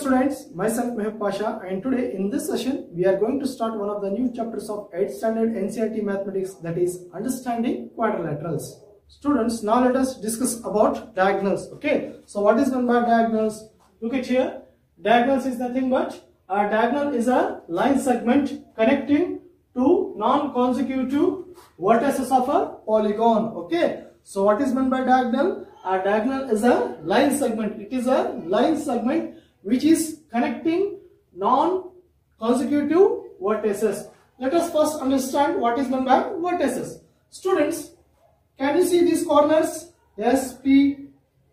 students, myself Mehab Pasha, and today in this session we are going to start one of the new chapters of 8th standard NCERT mathematics, that is understanding quadrilaterals. Students, now let us discuss about diagonals. Okay, so what is meant by diagonals? Look at here. Diagonals is nothing but a diagonal is a line segment connecting two non-consecutive vertices of a polygon. Okay, so what is meant by diagonal? A diagonal is a line segment. It is a line segment which is connecting non-consecutive vertices. Let us first understand what is meant by vertices. Students, can you see these corners? S, P,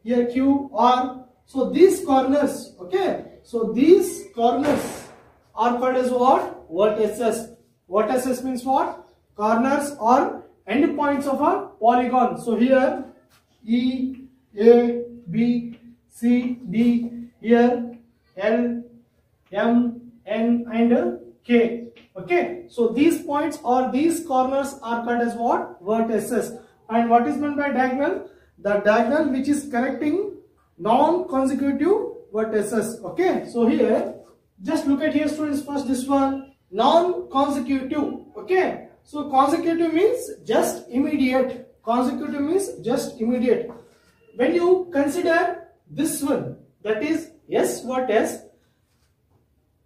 here Q, R. So these corners, okay. So these corners are called as what? Vertices. Vertices means what? Corners or end points of a polygon. So here E, A, B, C, D, here L, M, N and K. Okay. So these points or these corners are called as what? Vertices. And what is meant by diagonal? The diagonal which is connecting non-consecutive vertices. Okay. So here, just look at here students, first this one, non-consecutive. Okay. So consecutive means just immediate. Consecutive means just immediate. When you consider this one, that is S vertex,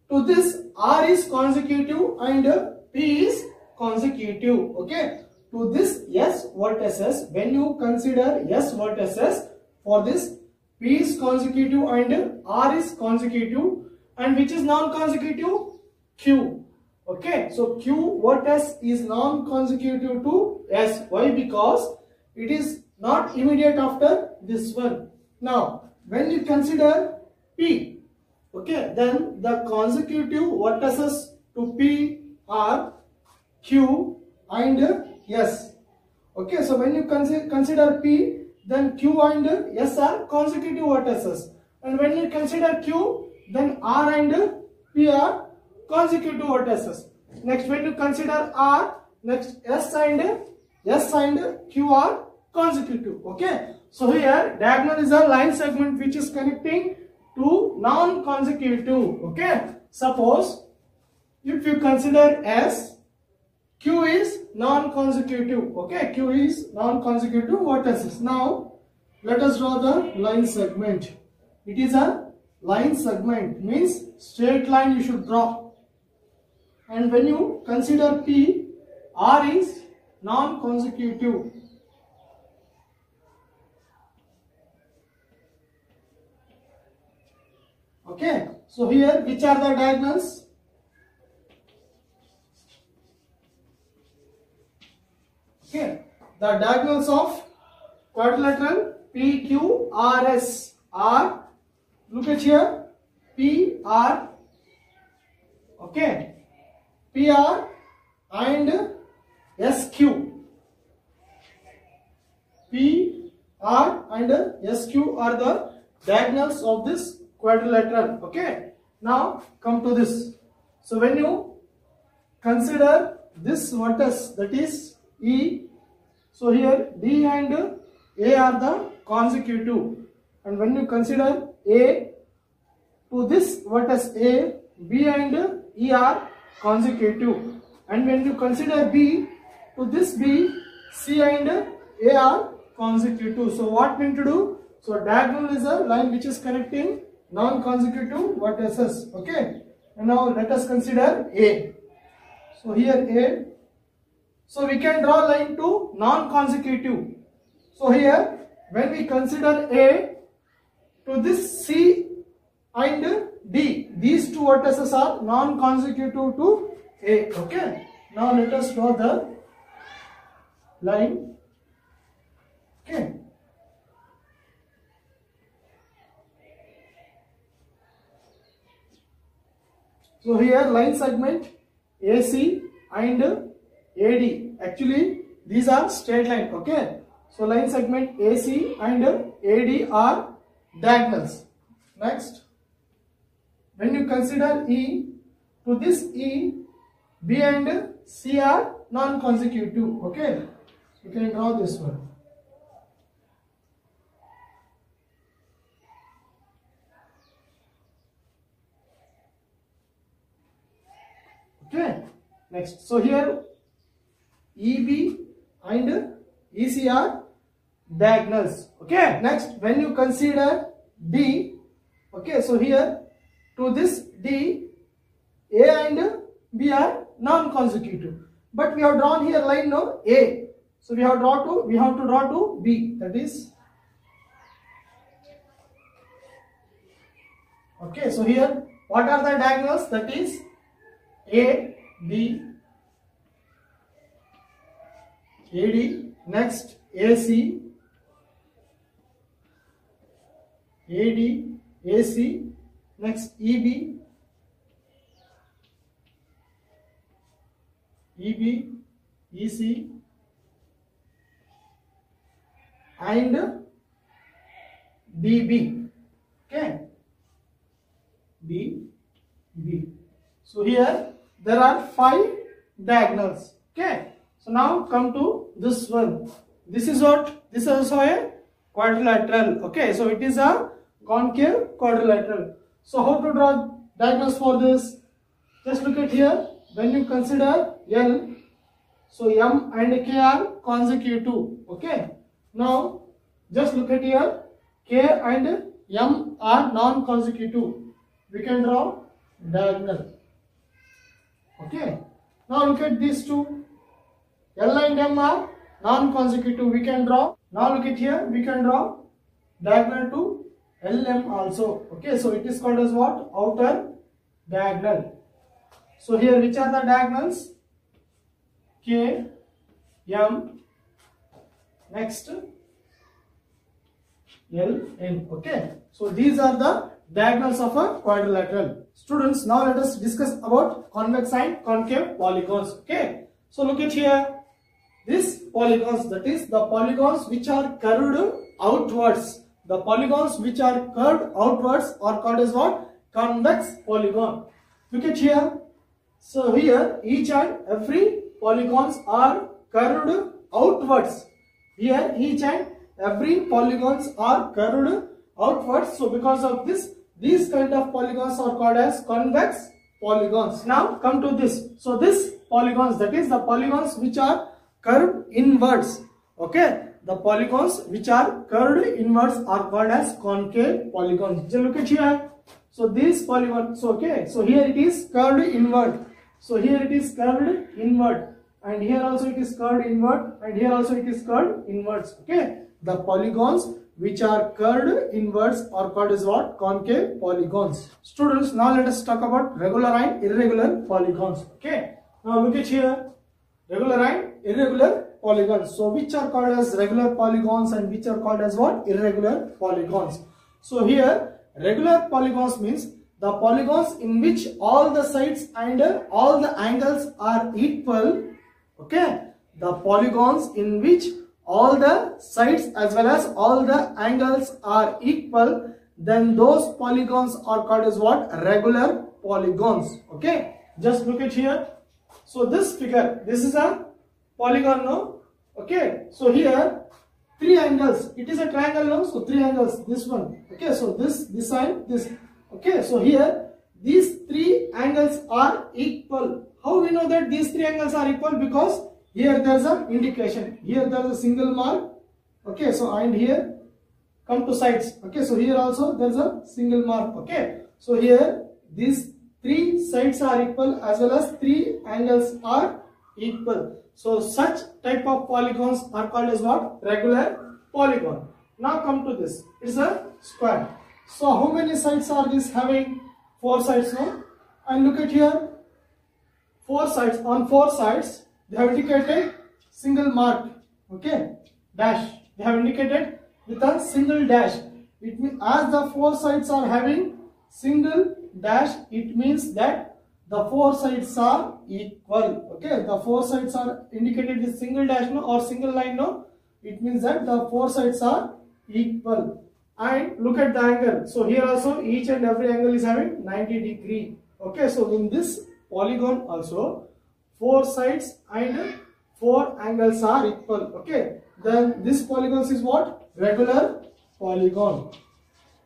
to this R is consecutive and P is consecutive. Okay. To this S vertices, when you consider S vertices, for this P is consecutive and R is consecutive, and which is non-consecutive? Q. Okay, so Q vertex is non-consecutive to S. Why? Because it is not immediate after this one. Now, when you consider P, okay, then the consecutive vertices to P are Q and S. Okay, so when you consider P, then Q and S are consecutive vertices. And when you consider Q, then R and P are consecutive vertices. Next, when you consider R, next S and Q are consecutive. Okay. So here diagonal is a line segment which is connecting to non-consecutive. Okay. Suppose if you consider S, Q is non-consecutive. Okay. Q is non-consecutive vertices. Now let us draw the line segment. It is a line segment, means straight line you should draw. And when you consider P, R is non-consecutive. Okay, so here which are the diagonals? Okay, the diagonals of quadrilateral PQRS are, look at here, PR, okay, PR and SQ. PR and SQ are the diagonals of this quadrilateral. Okay. Now come to this. So when you consider this vertex, that is E, so here D and A are the consecutive. And when you consider A, to this vertex A, B and E are consecutive. And when you consider B, to this B, C and A are consecutive. So what we need to do? So diagonal is a line which is connecting non-consecutive vertices. Okay. And now let us consider A. So here A. So we can draw line to non-consecutive. So here when we consider A, to this C and D, these two vertices are non-consecutive to A. Okay. Now let us draw the line. Okay. So here line segment AC and AD. Actually these are straight line. Okay. So line segment AC and AD are diagonals. Next, when you consider E, to this E, B and C are non-consecutive. Okay. You can draw this one. Okay, next. So here EB and EC are diagonals. Okay, next when you consider D, okay, so here to this D, A and B are non-consecutive, but we have drawn here line no A, so we have to draw to B, that is okay. So here what are the diagonals? That is A, B, AD, next AC, AD, AC, next EB, EB, EC and DB. Okay, DB. So here there are 5 diagonals. Okay, so now come to this one. This is what? This is also a quadrilateral. Okay, so it is a concave quadrilateral. So how to draw diagonals for this? Just look at here. When you consider L, so M and K are consecutive. Okay, now just look at here. K and M are non-consecutive. We can draw diagonal. Okay, now look at these two. L and M are non-consecutive. We can draw. Now look at here. We can draw diagonal to LM also. Okay, so it is called as what? Outer diagonal. So here which are the diagonals? K, M, next L, N. Okay, so these are the diagonals of a quadrilateral. Students, now let us discuss about convex and concave polygons. Okay, so look at here. These polygons, that is the polygons which are curved outwards. The polygons which are curved outwards are called as what? Convex polygon. Look at here. So here each and every polygons are curved outwards. Here each and every polygons are curved outwards. So because of this, these kind of polygons are called as convex polygons. Now come to this. So this polygons, that is the polygons which are curved inwards. Okay, the polygons which are curved inwards are called as concave polygons. Just look at here. So these polygons, so okay, so here it is curved inward. So here it is curved inward, and here also it is curved inward, and here also it is curved inwards. Okay, the polygons which are curved inwards are called as what? Concave polygons. Students, now let us talk about regular and irregular polygons. Okay, now look at here, regular and irregular polygons. So which are called as regular polygons and which are called as what? Irregular polygons. So here regular polygons means the polygons in which all the sides and all the angles are equal. Okay, the polygons in which all the sides as well as all the angles are equal, then those polygons are called as what? Regular polygons. Okay, just look at here. So this figure, this is a polygon, no? Okay, so here 3 angles, it is a triangle, no? So 3 angles, this one. Okay, so this and this. Okay, so here these 3 angles are equal. How we know that these 3 angles are equal? Because here there is an indication. Here there is a single mark. Okay, so and here come to sides. Okay, so here also there is a single mark. Okay, so here these 3 sides are equal as well as 3 angles are equal. So such type of polygons are called as what? Regular polygon. Now come to this. It's a square. So how many sides are this having? 4 sides, no? And look at here. 4 sides. On 4 sides, they have indicated single mark. Okay, dash. They have indicated with a single dash. It means as the 4 sides are having single dash, it means that the 4 sides are equal. Okay, the 4 sides are indicated with single dash, no, or single line, no. It means that the 4 sides are equal. And look at the angle. So here also each and every angle is having 90 degree. Okay, so in this polygon also 4 sides and 4 angles are equal. Okay, then this polygon is what? Regular polygon.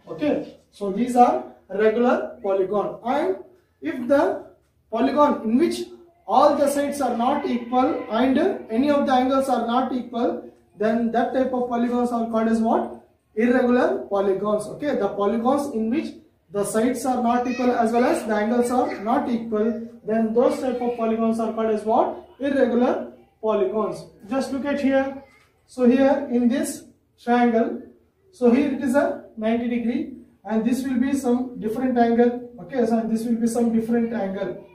Okay, so these are regular polygon. And if the polygon in which all the sides are not equal and any of the angles are not equal, then that type of polygons are called as what? Irregular polygons. Okay, the polygons in which the sides are not equal as well as the angles are not equal, then those type of polygons are called as what? Irregular polygons. Just look at here. So here in this triangle, so here it is a 90 degree and this will be some different angle. Okay, so this will be some different angle.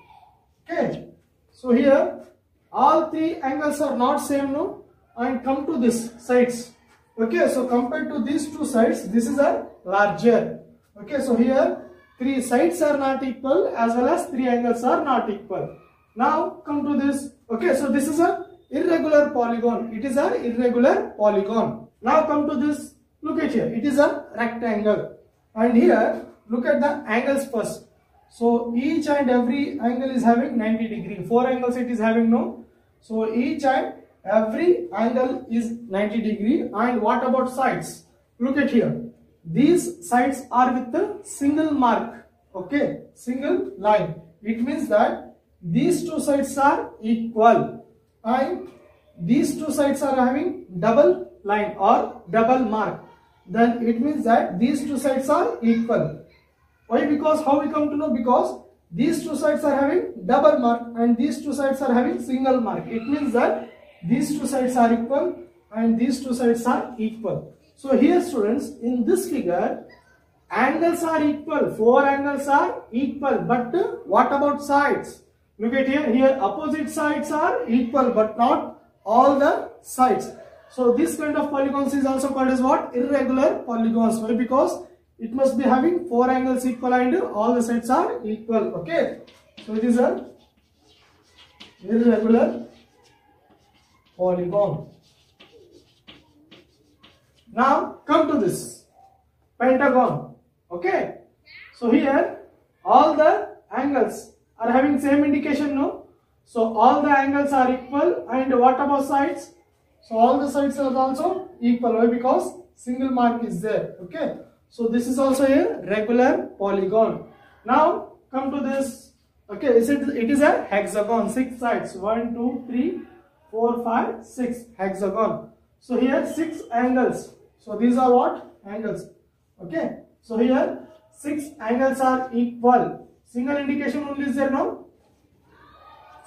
Okay, so here all three angles are not same, no? And come to this sides. Okay, so compared to these two sides, this is a larger. Okay, so here three sides are not equal as well as three angles are not equal. Now come to this. Okay, so this is a irregular polygon. It is a irregular polygon. Now come to this. Look at here. It is a rectangle. And here look at the angles first. So each and every angle is having 90 degree. Four angles it is having, no? So each and every angle is 90 degree. And what about sides? Look at here. These sides are with the single mark. Okay, single line. It means that these two sides are equal and these two sides are having double line or double mark. Then it means that these two sides are equal. Why? Because how we come to know? Because these two sides are having double mark and these two sides are having single mark. It means that these two sides are equal and these two sides are equal. So here students, in this figure, angles are equal, four angles are equal, but what about sides? Look at here, here opposite sides are equal but not all the sides. So this kind of polygons is also called as what? Irregular polygons. Why? Because it must be having four angles equal and all the sides are equal. Okay, so it is a irregular polygon. Now come to this pentagon. Okay, so here all the angles are having same indication, no? So all the angles are equal and what about sides? So all the sides are also equal. Why? Because single mark is there. Okay, so this is also a regular polygon. Now come to this. Okay, it is a hexagon, 6 sides, 1 2 3 4 5 6 hexagon. So here 6 angles. So these are what? Angles. Okay, so here 6 angles are equal. Single indication only is there, no?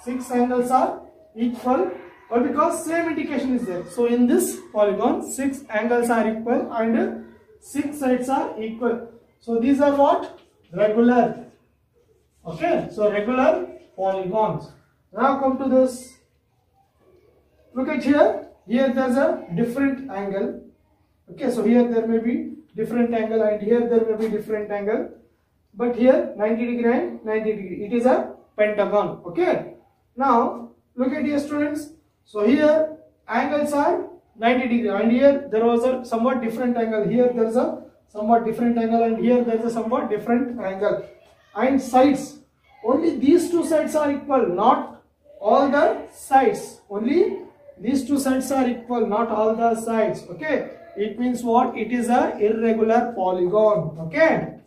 6 angles are equal. Or because same indication is there. So in this polygon 6 angles are equal and 6 sides are equal. So these are what? Regular. Okay, so regular polygons. Now come to this. Look at here. Here there is a different angle. Okay, so here there may be different angle and here there may be different angle. But here 90 degree and 90 degree. It is a pentagon. Okay. Now look at here students. So here angles are 90 degree and here there was a somewhat different angle. Here there is a somewhat different angle and here there is a somewhat different angle. And sides, only these two sides are equal, not all the sides. Only these two sides are equal, not all the sides. Okay, it means what? It is a irregular polygon. Okay,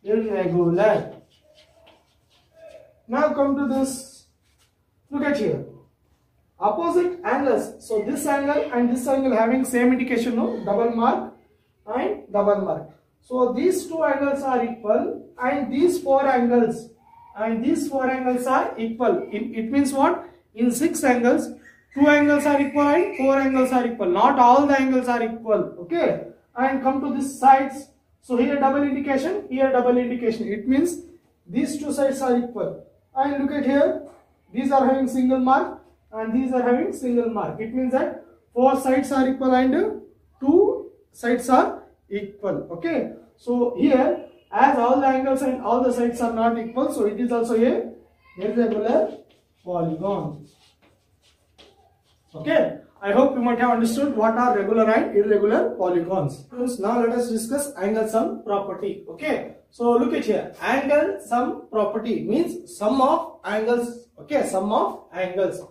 irregular. Now come to this. Look at here. Opposite angles. So this angle and this angle having same indication, no? Double mark and double mark. So these two angles are equal and these four angles are equal. It means what? In 6 angles, 2 angles are equal and 4 angles are equal. Not all the angles are equal. Okay. And come to this sides. So here double indication, here double indication. It means these two sides are equal. And look at here. These are having single mark and these are having single mark. It means that 4 sides are equal and 2 sides are equal. Okay. So here, as all the angles and all the sides are not equal, so it is also a irregular polygon. Okay. I hope you might have understood what are regular and irregular polygons. Now let us discuss angle sum property. Okay. So look at here. Angle sum property means sum of angles. Okay. Sum of angles.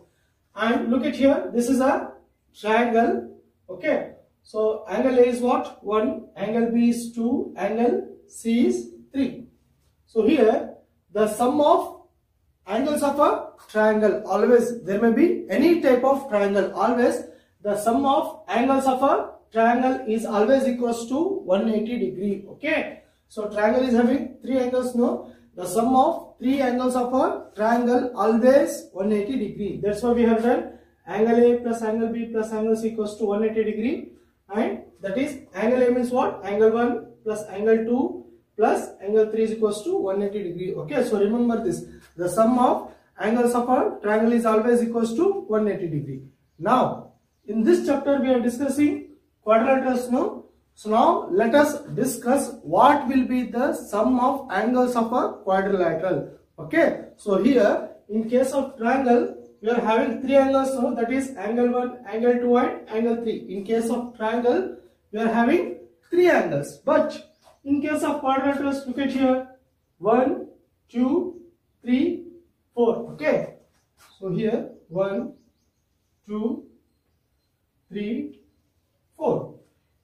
And look at here. This is a triangle. Okay. So angle A is what? 1. Angle B is 2. Angle C is 3. So here the sum of angles of a triangle, always there may be any type of triangle, always the sum of angles of a triangle is always equals to 180 degree. Okay, so triangle is having 3 angles. No, the sum of 3 angles of a triangle always 180 degree. That's why we have done angle A plus angle B plus angle C equals to 180 degree, and that is angle A means what? Angle 1 plus angle 2 plus angle 3 is equals to 180 degree. Okay, so remember this, the sum of angles of a triangle is always equals to 180 degree. Now in this chapter we are discussing quadrilaterals. No, so now let us discuss what will be the sum of angles of a quadrilateral. Okay, so here in case of triangle we are having 3 angles. So that is angle 1, angle 2 and angle 3. In case of triangle we are having 3 angles, but in case of quadrilaterals, look at here, 1, 2, 3, 4. Okay, so here 1, 2, 3, 4.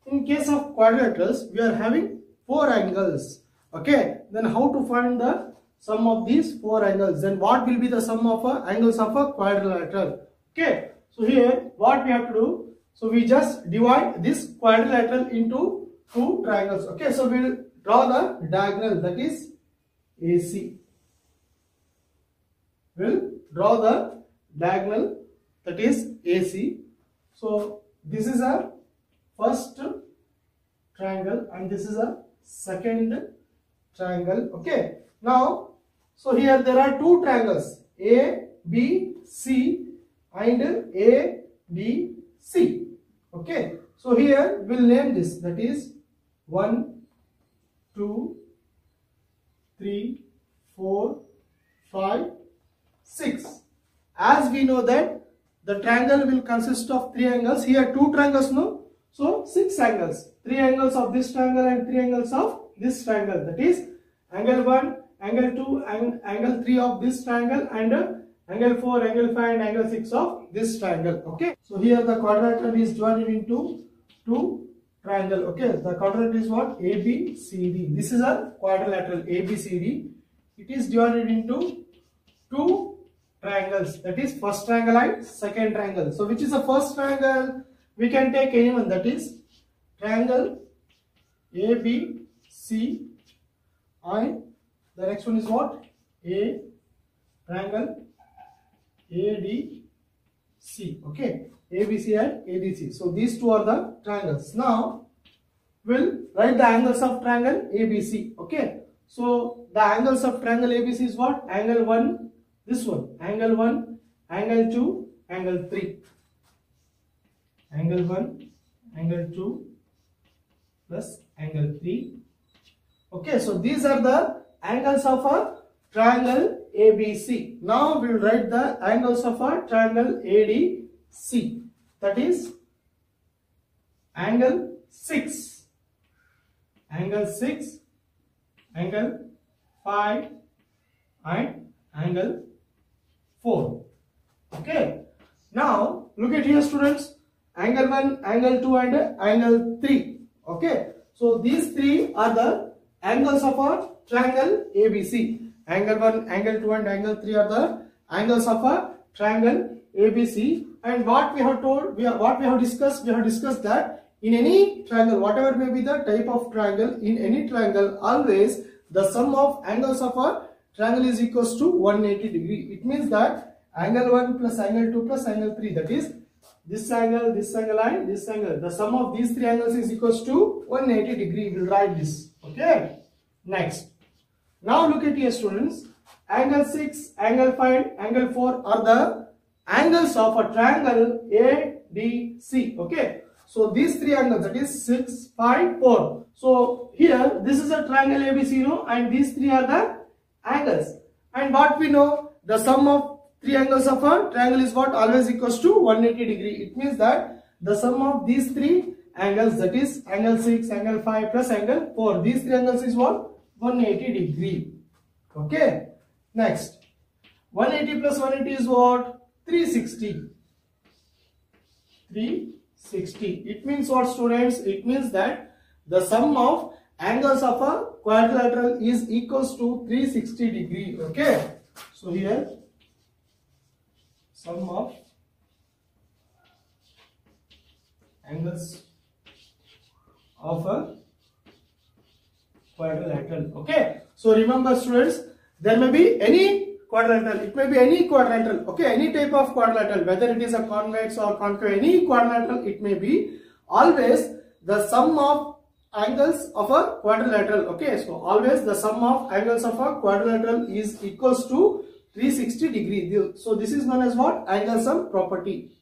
In case of quadrilaterals we are having 4 angles. Okay, then how to find the sum of these 4 angles? Then what will be the sum of angles of a quadrilateral? Okay, so here what we have to do, so we just divide this quadrilateral into 2 triangles. Okay, so we will draw the diagonal, that is AC. We will draw the diagonal, that is AC. So this is a first triangle and this is a second triangle. Okay, now so here there are 2 triangles, A, B, C and A, B, C. Okay, so here we will name this, that is 1, 2, 3, 4, 5, 6. As we know that the triangle will consist of 3 angles. Here 2 triangles, no? So 6 angles. 3 angles of this triangle and 3 angles of this triangle. That is angle 1, angle 2 and angle 3 of this triangle and angle 4, angle 5 and angle 6 of this triangle. Okay. So here the quadrilateral is divided into 2 triangle. Okay, the quadrilateral is what? ABCD. This is a quadrilateral ABCD. It is divided into 2 triangles, that is first triangle and second triangle. So which is the first triangle? We can take anyone, that is triangle ABC, and the next one is what? A triangle ADC. Okay, ABC and ADC. So these 2 are the triangles. Now we'll write the angles of triangle ABC. Okay, so the angles of triangle ABC is what? Angle 1, this one, angle 1, angle 2, angle 3. Angle 1, angle 2 plus angle 3. Okay, so these are the angles of a triangle ABC. Now we will write the angles of a triangle ADC. That is angle 6, angle 6, angle 5 and angle 4. Okay. Now look at here, students. Angle 1, angle 2 and angle 3. Okay. So these 3 are the angles of a triangle ABC. Angle 1, angle 2 and angle 3 are the angles of a triangle ABC. And what we have told, what we have discussed that in any triangle, whatever may be the type of triangle, in any triangle always the sum of angles of a triangle is equals to 180 degree. It means that angle 1 plus angle 2 plus angle 3, that is this angle and this angle, the sum of these 3 angles is equals to 180 degree. We will write this. Okay. Next. Now look at here, students. Angle 6, angle 5, angle 4 are the angles of a triangle ADC. Okay. So these 3 angles, that is 6, 5, 4. So here this is a triangle ABC, you know, and these 3 are the angles. And what we know, the sum of 3 angles of a triangle is what? Always equals to 180 degree. It means that the sum of these 3 angles, that is angle 6, angle 5 plus angle 4, these 3 angles is what? 180 degree. Okay. Next. 180 plus 180 is what? 360. 360. It means what, students? It means that the sum of angles of a quadrilateral is equals to 360 degree. Okay. So here sum of angles of a quadrilateral. Okay, so remember students, there may be any quadrilateral, it may be any quadrilateral, okay, any type of quadrilateral, whether it is a convex or concave, any quadrilateral it may be, always the sum of angles of a quadrilateral. Okay, so always the sum of angles of a quadrilateral is equals to 360 degree. So this is known as what? Angle sum property.